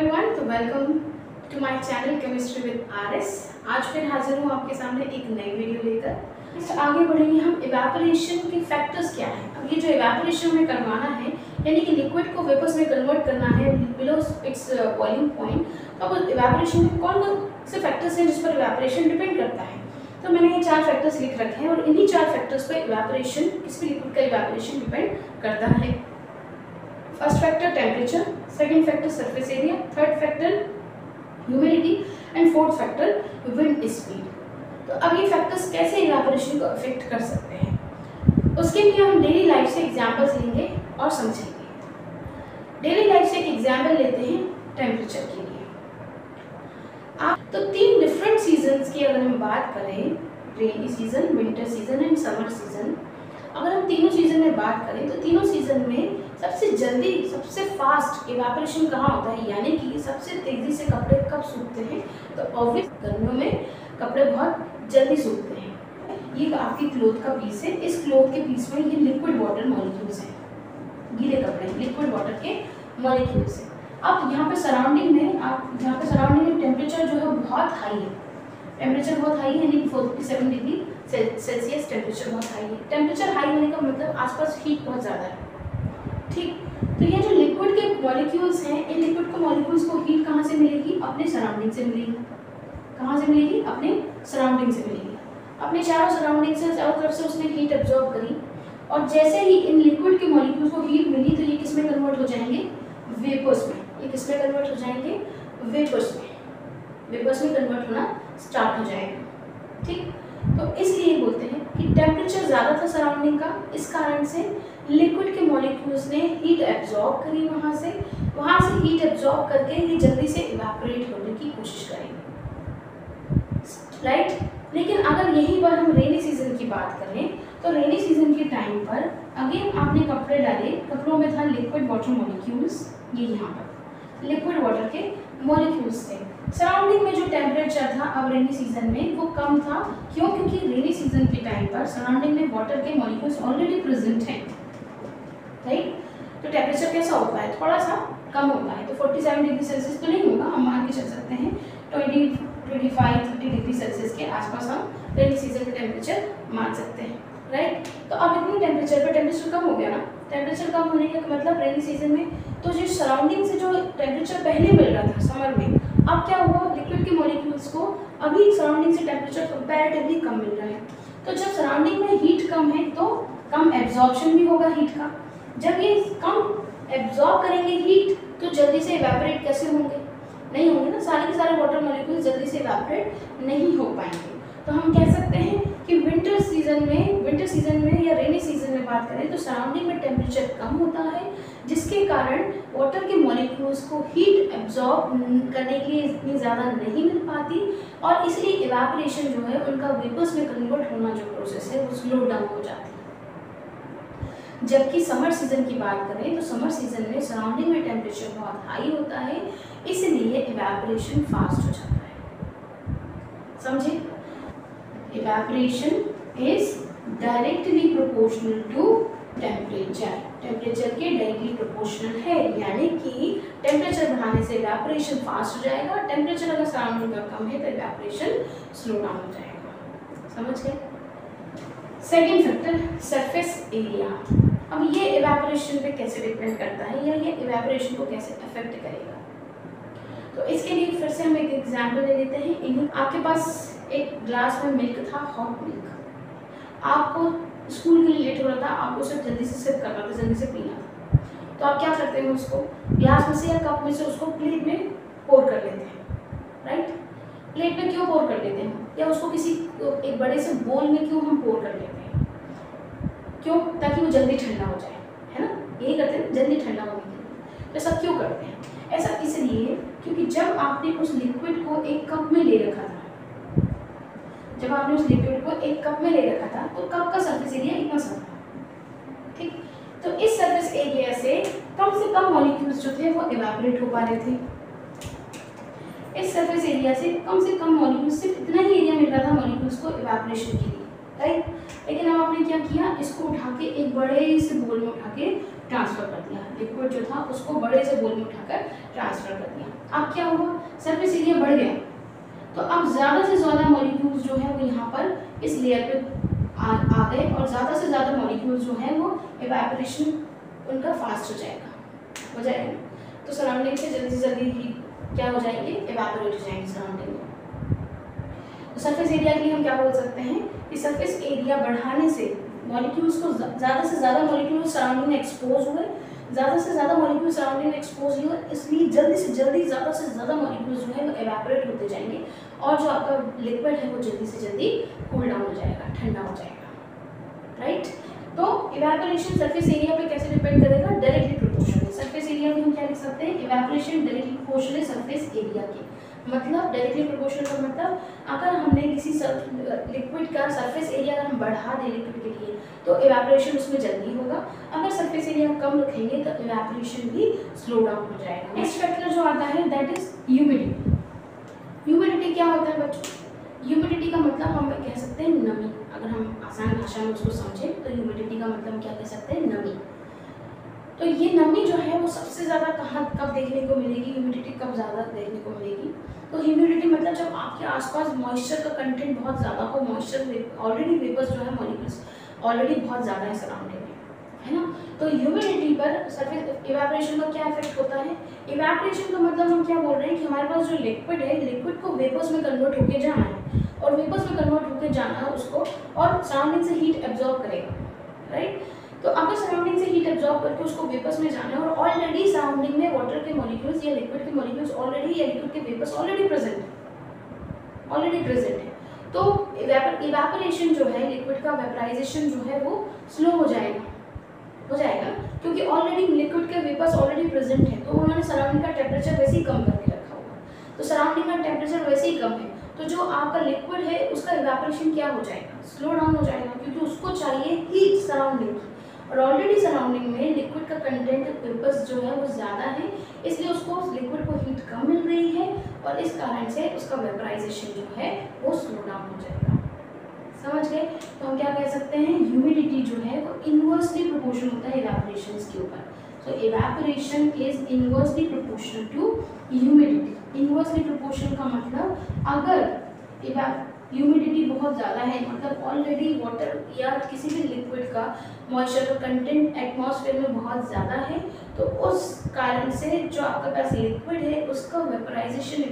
Everyone, तो welcome to my channel chemistry with RS. आज फिर हाजिर हूँ आपके सामने एक नई वीडियो लेकर। तो आगे बढ़ेंगे हम इवेपोरेशन के फैक्टर्स क्या हैं। अब ये जो इवेपोरेशन हमें करवाना है, यानी कि लिक्विड को वेपर्स में कन्वर्ट करना है बिलो इट्स बॉइलिंग पॉइंट, तो अब इवेपोरेशन में कौन कौन से फैक्टर्स हैं जिस पर इवेपोरेशन डिपेंड करता है। तो मैंने ये 4 फैक्टर्स लिख रखे हैं और इन्हीं 4 फैक्टर्स पर इवेपोरेशन, किसी भी लिक्विड का इवेपोरेशन डिपेंड करता है। First factor temperature, second factor surface area, third factor humidity and fourth factor wind speed. तो अब ये फैक्टर्स कैसे इवेपोरेशन को अफेक्ट कर सकते हैं, उसके लिए हम डेली लाइफ से एग्जांपल्स लेंगे और समझेंगे। डेली लाइफ से एक एग्जांपल लेते हैं टेम्परेचर के लिए। आप तो 3 डिफरेंट सीजन्स की अगर हम बात करें, rainy season, winter season and summer season, अगर हम तीनों सीजन में बात करें तो तीनों सीजन में सबसे जल्दी, सबसे फास्ट इवेपोरेशन कहाँ होता है, यानी कि सबसे तेजी से कपड़े कब सूखते हैं। तो ऑब्वियस गर्मियों में कपड़े बहुत जल्दी सूखते हैं। ये आपकी क्लोथ का पीस है, इस क्लोथ के पीस में ये लिक्विड वाटर मॉलिक्यूल्स हैं, गीले कपड़े लिक्विड वाटर के मॉलिक्यूल्स हैं। अब यहाँ पे सराउंडिंग में टेम्परेचर जो है बहुत हाई है, टेम्परेचर बहुत हाई है, यानी कि 47 डिग्री सेल्सियस टेम्परेचर बहुत हाई है। टेम्परेचर हाई होने का मतलब आसपास हीट बहुत ज़्यादा है, ठीक। तो ये जो लिक्विड के मॉलिक्यूल्स हैं, इन लिक्विड को मॉलिक्यूल्स को हीट कहाँ से मिलेगी, अपने सराउंडिंग से मिलेगी। कहाँ से मिलेगी, अपने सराउंडिंग से मिलेगी। अपने चारों सराउंडिंग से, चारों तरफ से उसने हीट एब्जॉर्ब करी, और जैसे ही इन लिक्विड के मॉलिक्यूल्स को हीट मिली तो ये किस में कन्वर्ट हो जाएंगे, वेपर्स में। ये किस में कन्वर्ट हो जाएंगे, वेपर्स में। वेपर्स में कन्वर्ट होना स्टार्ट हो जाएगा, ठीक। तो इसलिए बोलते हैं कि टेम्परेचर ज़्यादा था सराउंडिंग का, इस कारण से लिक्विड के मॉलिक्यूल्स ने हीट एब्जॉर्ब करी, वहाँ से हीट एब्जॉर्ब करके ये जल्दी से इवेपोरेट होने की कोशिश करेंगे, राइट। लेकिन अगर यही बार हम रेनी सीजन की बात करें तो रेनी सीजन के टाइम पर अगेन आपने कपड़े डाले, कपड़ों में था लिक्विड वाटर मॉलिक्यूल्स, ये यहाँ पर लिक्विड वाटर के मॉलिक्यूल्स थे। सराउंडिंग में जो टेम्परेचर था अब रेनी सीजन में वो कम था, क्यों? क्योंकि रेनी सीजन के टाइम पर सराउंडिंग में वाटर के मॉलिक्यूल्स ऑलरेडी प्रेजेंट हैं, राइट। तो टेम्परेचर कैसा होता है, थोड़ा सा कम होता है। तो 47 डिग्री सेल्सियस तो नहीं होगा, हम मान के चल सकते हैं 25-30 डिग्री सेल्सियस के आसपास हम रेनी सीजन का टेम्परेचर मान सकते हैं, राइट। तो अब इतनी टेम्परेचर पर टेम्परेचर कम हो गया ना, टेम्परेचर कम होने का मतलब रेनी सीजन में तो जो सराउंडिंग से जो टेम्परेचर पहले मिल रहा था समर में, अब क्या हुआ, लिक्विड के मॉलिक्यूल्स को अभी सराउंडिंग से टेम्परेचर कंपैरेटिवली कम मिल रहा है। तो जब सराउंडिंग में हीट कम है तो कम एब्जॉर्प्शन भी होगा हीट का। जब ये कम एब्जॉर्ब करेंगे हीट तो जल्दी से इवेपोरेट कैसे होंगे, नहीं होंगे ना, सारे के सारे वाटर मॉलिक्यूल्स जल्दी से इवेपोरेट नहीं हो पाएंगे। तो हम कह सकते हैं कि विंटर सीजन में या रेनी सीजन में बात करें तो सराउंडिंग में टेम्परेचर कम होता है, जिसके कारण वाटर के मॉलिक्यूल्स को हीट एब्जॉर्ब करने के लिए इतनी ज़्यादा नहीं मिल पाती, और इसलिए इवेपोरेशन जो है उनका वेपर्स में कन्वर्ट होना जो प्रोसेस है वो स्लो डाउन हो जाती है। जबकि समर सीजन की बात करें तो समर सीजन में सराउंडिंग में टेम्परेचर बहुत हाई होता है, इसलिए इवेपोरेशन फास्ट हो जाता है, समझे। Evaporation is directly proportional to temperature, temperature के डायरेक्टली प्रोपोर्शनल है, यानी कि टेम्परेचर बढ़ाने से इवेपोरेशन फास्ट हो जाएगा, टेम्परेचर अगर सराउंडिंग का कम है तो इवेपोरेशन स्लो डाउन हो जाएगा, समझ गए। Second factor surface area. अब ये इवेपोरेशन पे कैसे डिपेंड करता है, या ये इवेपोरेशन को कैसे अफेक्ट करेगा। तो इसके लिए फिर से हम एक एग्जाम्पल ले लेते हैं। आपके पास एक ग्लास में मिल्क था, हॉट मिल्क, आपको स्कूल के लिए लेट हो रहा था, आपको उसे जल्दी से सिप करना था, जल्दी से पीना था। तो आप क्या करते हैं, उसको ग्लास में से या कप में से उसको प्लेट में पोर कर लेते हैं, राइट। प्लेट में क्यों पोर कर लेते हैं, या उसको किसी एक बड़े से बोल में क्यों हम पोर कर लेते हैं, क्यों? ताकि वो जल्दी ठंडा हो जाए, है ना, यही करते हैं, जल्दी ठंडा होने के लिए। तो ऐसा क्यों करते हैं, ऐसा इसलिए क्योंकि जब आपने उस लिक्विड को एक कप में ले रखा था, तो कप का सरफेस एरिया इतना सा था, ठीक। तो इस सरफेस एरिया से कम मॉलिक्यूल्स जो थे वो इवेपोरेट हो पा रहे थे। इस सरफेस एरिया से कम मॉलिक्यूल्स, सिर्फ इतना ही एरिया मिल रहा था मॉलिक्यूल्स को इवेपोरेशन के लिए, राइट। लेकिन अब आपने क्या किया, इसको उठा के एक बड़े से बोल में उठा के ट्रांसफर कर दिया, लिक्विड जो था उसको बड़े से बोल में उठाकर ट्रांसफर कर दिया। अब क्या हुआ, सरफेस एरिया बढ़ गया, तो अब ज़्यादा से ज़्यादा मॉलिक्यूल्स जो है वो यहाँ पर इस लेयर पे आ गए और ज़्यादा से ज़्यादा मॉलिक्यूल्स जो है वो इवेपोरेशन उनका फास्ट हो जाएगा। तो सराउंडिंग से जल्दी से जल्दी ही क्या हो जाएंगे, इवेपोरेट हो जाएंगे सराउंडिंग में। तो सरफेस एरिया के लिए हम क्या बोल सकते हैं कि सरफेस एरिया बढ़ाने से मॉलिक्यूल्स को ज़्यादा से ज़्यादा मॉलिक्यूल्स सराउंडिंग में एक्सपोज हुए, ज़्यादा से ज़्यादा मॉलिक्यूल सराउंडिंग में एक्सपोज हुए, इसलिए जल्दी से जल्दी ज़्यादा से ज़्यादा मॉलिक्यूल्स जो है वो इवेपोरेट होते जाएंगे और जो आपका लिक्विड है वो जल्दी से जल्दी कूल डाउन हो जाएगा, ठंडा हो जाएगा, राइट। तो इवेपोरेशन सरफेस एरिया पे कैसे डिपेंड करेगा, डायरेक्टली प्रोपोर्शनल। सरफेस एरिया में हम क्या लिख सकते हैं, evaporation directly proportional surface area के, मतलब डायरेक्टली प्रोपोर्शनल का मतलब अगर हमने किसी लिक्विड का सरफेस एरिया अगर हम बढ़ा दें लिक्विड के लिए तो इवेपोरेशन उसमें जल्दी होगा, अगर सरफेस एरिया कम रखेंगे तो इवेपोरेशन भी स्लो डाउन हो जाएगा। नेक्स्ट फैक्टर जो आता है दैट इज ह्यूमिडिटी। ह्यूमिडिटी क्या होता है बच्चों, ह्यूमिडिटी का मतलब हम कह सकते हैं नमी, अगर हम आसान भाषा में उसको समझें तो ह्यूमिडिटी का मतलब क्या कह सकते हैं, नमी। तो ये नमी जो है वो सबसे ज़्यादा कहाँ कब देखने को मिलेगी, ह्यूमिडिटी कब ज़्यादा देखने को मिलेगी, तो ह्यूमिडिटी मतलब जब आपके आसपास मॉइस्चर का कंटेंट बहुत ज़्यादा हो, मॉइस्चर ऑलरेडी वेपर्स जो है मॉलिक्यूल्स ऑलरेडी बहुत ज़्यादा है सराउंडिंग में, है ना। तो ह्यूमिडिटी पर सरफेस इवेपोरेशन का क्या इफेक्ट होता है, इवेपोरेशन का मतलब हम क्या बोल रहे हैं कि हमारे पास जो लिक्विड है, लिक्विड को वेपर्स में कन्वर्ट होकर जाना है और वेपर्स में कन्वर्ट होकर जाना है उसको और सराउंडिंग से हीट एब्जॉर्ब करेगा, राइट। तो अगर सराउंडिंग से हीट एब्जॉर्ब करके उसको वेपर्स में जाना है और ऑलरेडी सराउंडिंग में वाटर के मॉलिक्यूल्स या लिक्विड के मॉलिक्यूल्स ऑलरेडी या लिक्विड के वेपर्स ऑलरेडी प्रेजेंट है, तो इवेपोरेशन जो है लिक्विड का वेपराइजेशन जो है वो स्लो हो जाएगा क्योंकि ऑलरेडी लिक्विड के वेपर्स ऑलरेडी प्रेजेंट है, तो उन्होंने सराउंडिंग का टेम्परेचर वैसे ही कम करके रखा हुआ है, तो सराउंडिंग का टेम्परेचर वैसे ही कम है, तो जो आपका लिक्विड है उसका इवेपोरेशन क्या हो जाएगा, स्लो डाउन हो जाएगा, क्योंकि उसको चाहिए हीट सराउंडिंग की और ऑलरेडी सराउंडिंग में लिक्विड का कंटेंट वेपर्स जो है वो ज़्यादा है, इसलिए उसको लिक्विड को हीट कम मिल रही है और इस कारण से उसका वेपराइजेशन जो है वो स्लो डाउन हो जाएगा। समझ गए। तो हम क्या कह सकते हैं, ह्यूमिडिटी जो है वो इनवर्सली प्रोपोर्शनल होता है इवेपोरेशन के ऊपर। So evaporation is inversely proportional to humidity. Inversely proportional का मतलब अगर ह्यूमिडिटी बहुत ज़्यादा है, मतलब ऑलरेडी वाटर या किसी भी लिक्विड का मॉइस्चर का कंटेंट एटमॉस्फेयर में बहुत ज़्यादा है, तो उस कारण से जो आपके पास लिक्विड है उसका इवेपोराइजेशन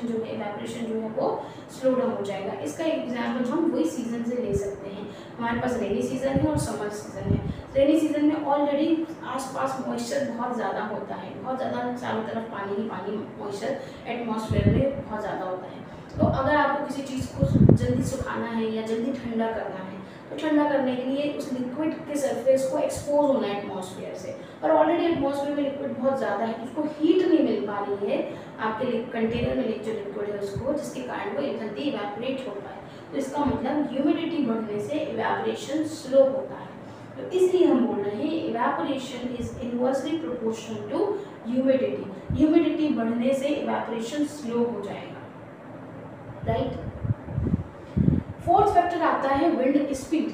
जो है, इवेपोरेशन जो है वो स्लो डाउन हो जाएगा। इसका एग्जाम्पल हम वही सीजन से ले सकते हैं। हमारे पास रेनी सीजन है और समर सीजन है। रेनी सीजन में ऑलरेडी आसपास मॉइस्चर बहुत ज़्यादा होता है, बहुत ज़्यादा चारों तरफ पानी ही पानी मॉइस्चर एटमॉस्फेयर में बहुत ज़्यादा होता है। तो अगर आपको किसी चीज़ को जल्दी सुखाना है या जल्दी ठंडा करना है, तो ठंडा करने के लिए उस लिक्विड के सरफेस को एक्सपोज होना है एटमॉस्फेयर से, और ऑलरेडी एटमॉस्फेयर में लिक्विड बहुत ज़्यादा है, तो उसको हीट नहीं मिल पा रही है आपके कंटेनर में जो लिक्विड है उसको, जिसके कारण वो जल्दी इवेपोरेट हो पाए। तो इसका मतलब ह्यूमिडिटी बढ़ने से इवेपोरेशन स्लो होता है। तो इसलिए हम बोल रहे हैं evaporation is inversely proportional to humidity. Humidity बढ़ने से इवेपोरेशन स्लो हो जाएगा, राइट। फोर्थ फैक्टर आता है विंड स्पीड।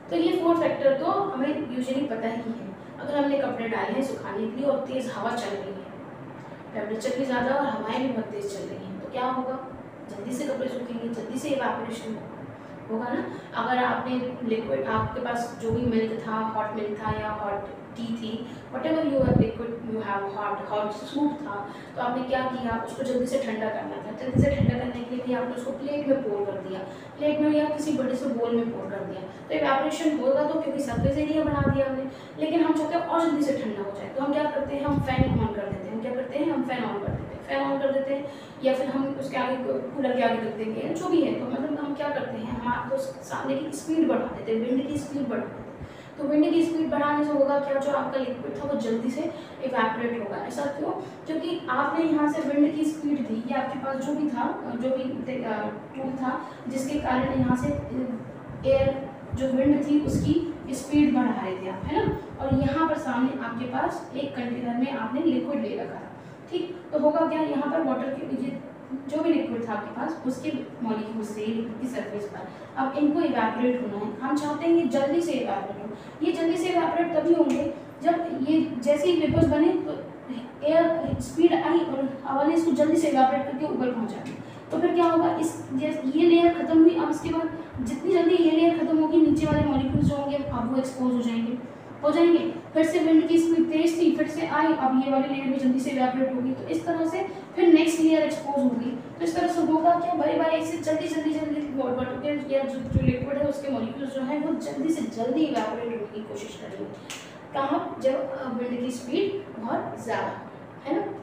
तो ये फोर्थ फैक्टर तो हमें यूजुअली पता ही है। अगर हमने कपड़े डाले हैं सुखाने के लिए और तेज़ हवा चल रही है, टेम्परेचर भी ज़्यादा और हवाएं भी बहुत तेज़ चल रही हैं, तो क्या होगा, जल्दी से कपड़े सूखेंगे, जल्दी से इवेपोरेशन होगा ना। अगर आपने लिक्विड, आपके पास जो भी मिल्क था, हॉट मिल्क था या हॉट टी थी, whatever you have liquid you have hot soup था, तो आपने क्या किया, उसको जल्दी से ठंडा करना था। जल्दी से ठंडा करने के लिए आपने उसको प्लेट में पोर कर दिया, प्लेट में या किसी बड़े से बोल में पोर कर दिया, तो इवेपोरेशन होगा तो, क्योंकि सरफेस एरिया बढ़ा दिया हमने। लेकिन हम चाहते हैं और जल्दी से ठंडा हो जाए, तो हम क्या करते हैं, हम फैन ऑन कर देते हैं। हम क्या करते हैं, हम फैन ऑन कर देते हैं, फैन ऑन कर देते हैं, या फिर हम उसके आगे कूलर के आगे रख देंगे, जो भी है। तो मतलब हम क्या करते हैं, हम आपको सामने की स्पीड बढ़ा देते हैं, विंड की स्पीड बढ़ा देते हैं। तो विंड की स्पीड बढ़ाने से होगा क्या, जो आपका लिक्विड था वो जल्दी से इवेपोरेट होगा। ऐसा क्यों, क्योंकि आपने यहाँ से विंड की स्पीड दी, या आपके पास जो भी था, जो भी टूल था, जिसके कारण यहाँ से एयर जो विंड थी उसकी स्पीड बढ़ा रहे थे आप, है ना। और यहाँ पर सामने आपके पास एक कंटेनर में आपने लिक्विड ले रखा था, ठीक। तो होगा क्या, यहाँ पर वाटर के जो भी लिक्विड था आपके पास उसके मॉलिक्यूल से लिक्विड की सरफेस पर अब इनको इवेपोरेट होना है। हम चाहते हैं कि जल्दी से इवेपोरेट हो। ये जल्दी से इवेपोरेट तभी होंगे जब ये जैसे ही वेपर्स बने तो एयर स्पीड आई और हवा ने इसको जल्दी से इवेपोरेट करके ऊपर पहुंचा। तो फिर क्या होगा, ये लेयर खत्म हुई। अब इसके बाद जितनी जल्दी ये लेयर खत्म होगी नीचे वाले मॉलिक्यूल्स जो होंगे अब वो एक्सपोज हो जाएंगे। फिर से विंड की स्पीड तेज थी, फिर से आई, अब ये वाली लेयर भी जल्दी से इवेपोरेट होगी। तो इस तरह से फिर नेक्स्ट लेयर एक्सपोज होगी। तो इस तरह से होगा क्या, बारी बारी से जल्दी वाटर के या जो लिक्विड है उसके मॉलिक्यूल्स जो है वो जल्दी से जल्दी इवेपोरेट होने की कोशिश करेंगे। कहाँ, जब विंड की स्पीड बहुत ज़्यादा है ना।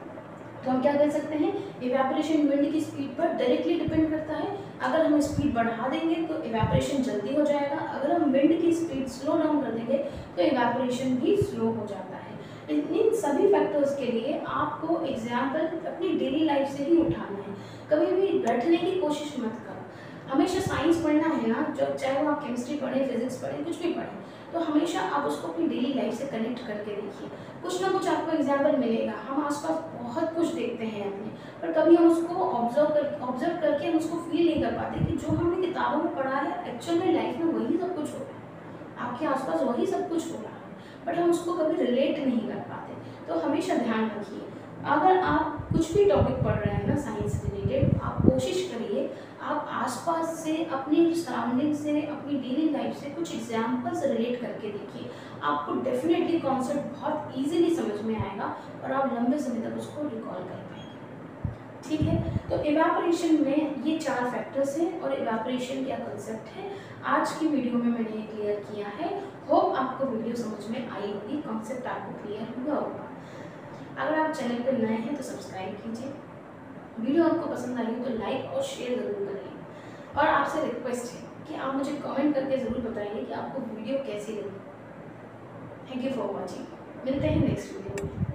तो हम क्या कर सकते हैं, इवेपोरेशन विंड की स्पीड पर डायरेक्टली डिपेंड करता है। अगर हम स्पीड बढ़ा देंगे तो इवेपोरेशन जल्दी हो जाएगा, अगर हम विंड की स्पीड स्लो डाउन कर देंगे तो इवेपोरेशन भी स्लो हो जाता है। इन सभी फैक्टर्स के लिए आपको एग्जाम्पल अपनी डेली लाइफ से ही उठाना है। कभी भी बैठने की कोशिश मत करो। हमेशा साइंस पढ़ना है ना, जब चाहे वो आप केमिस्ट्री पढ़ें, फिजिक्स पढ़ें, कुछ भी पढ़ें, तो हमेशा आप उसको अपनी डेली लाइफ से कनेक्ट करके देखिए। कुछ ना कुछ आपको एग्जाम्पल मिलेगा। हम आसपास बहुत कुछ देखते हैं अपने, पर कभी हम उसको ऑब्जर्व करके हम उसको फील नहीं कर पाते कि जो हमने किताबों में पढ़ा है एक्चुअल में लाइफ में वही सब कुछ हो रहा है, आपके आसपास वही सब कुछ हो रहा है, बट हम उसको कभी रिलेट नहीं कर पाते। तो हमेशा ध्यान रखिए, अगर आप कुछ भी टॉपिक पढ़ रहे हैं ना साइंस रिलेटेड, आप कोशिश करिए आप आसपास से, अपनी सराउंडिंग से, अपनी डेली लाइफ से कुछ एग्जाम्पल्स रिलेट करके देखिए। आपको डेफिनेटली कॉन्सेप्ट बहुत इजीली समझ में आएगा और आप लंबे समय तक उसको रिकॉल कर पाएंगे। ठीक है, तो इवेपोरेशन में ये 4 फैक्टर्स हैं और इवेपोरेशन क्या कंसेप्ट है आज की वीडियो में मैंने क्लियर किया है। होप आपको वीडियो समझ में आई होगी, कॉन्सेप्ट आपको क्लियर हुआ होगा। अगर आप चैनल पर नए हैं तो सब्सक्राइब कीजिए, वीडियो आपको पसंद आई हो तो लाइक और शेयर ज़रूर करिए। और आपसे रिक्वेस्ट है कि आप मुझे कमेंट करके ज़रूर बताइए कि आपको वीडियो कैसी लगी। Thank you for watching. मिलते हैं नेक्स्ट वीडियो में।